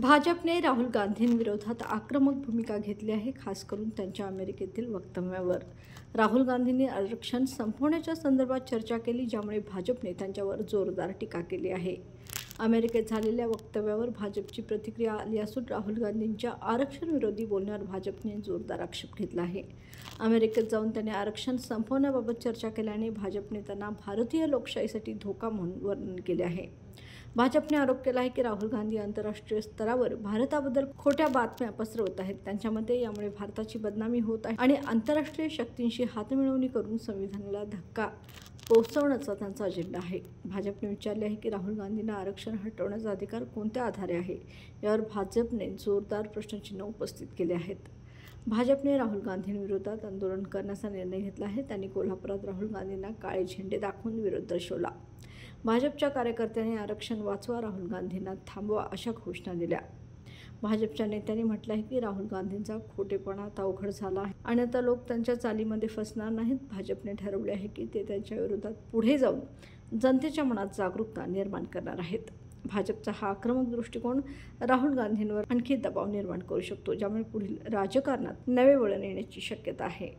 भाजपने राहुल गांधींविरोधात आक्रमक भूमिका घेतली आहे, खास करून त्यांच्या अमेरिकेतील वक्तव्यावर. राहुल गांधींनी आरक्षण संपवण्याच्या संदर्भात चर्चा केली, ज्यामुळे भाजपने त्यांच्यावर जोरदार टीका केली आहे. अमेरिकेत झालेल्या वक्तव्यावर भाजपची प्रतिक्रिया आली असून राहुल गांधींच्या आरक्षणविरोधी बोलण्यावर भाजपने जोरदार आक्षेप घेतला आहे. अमेरिकेत जाऊन त्यांनी आरक्षण संपवण्याबाबत चर्चा केल्याने भाजपने त्यांना भारतीय लोकशाहीसाठी धोका म्हणून वर्णन केले आहे. भाजपने आरोप केला आहे की राहुल गांधी आंतरराष्ट्रीय स्तरावर भारताबद्दल खोट्या बातम्या पसरवत आहेत. त्यांच्या मते यामुळे भारताची बदनामी होत आहे आणि आंतरराष्ट्रीय शक्तींशी हातमिळवणी करून संविधानाला धक्का पोहोचवण्याचा त्यांचा अजेंडा आहे. भाजपने विचारले आहे की राहुल गांधींना आरक्षण हटवण्याचा अधिकार कोणत्या आधारे आहे. यावर भाजपने जोरदार प्रश्नचिन्ह उपस्थित केले आहेत. भाजपने राहुल गांधींविरोधात आंदोलन करण्याचा निर्णय घेतला आहे. त्यांनी कोल्हापुरात राहुल गांधींना काळे झेंडे दाखवून विरोध दर्शवला. भाजपच्या कार्यकर्त्यांनी आरक्षण वाचवा, राहुल गांधींना थांबवा अशा घोषणा दिल्या. भाजपच्या नेत्यांनी म्हटलं आहे की राहुल गांधींचा खोटेपणा आता अवघड झाला आहे आणि आता लोक त्यांच्या चालीमध्ये फसणार नाहीत. भाजपने ठरवले आहे की ते त्यांच्या विरोधात पुढे जाऊन जनतेच्या मनात जागरूकता निर्माण करणार आहेत. भाजपचा हा आक्रमक दृष्टिकोन राहुल गांधींवर आणखी दबाव निर्माण करू शकतो, ज्यामुळे पुढील राजकारणात नवे वळण येण्याची शक्यता आहे.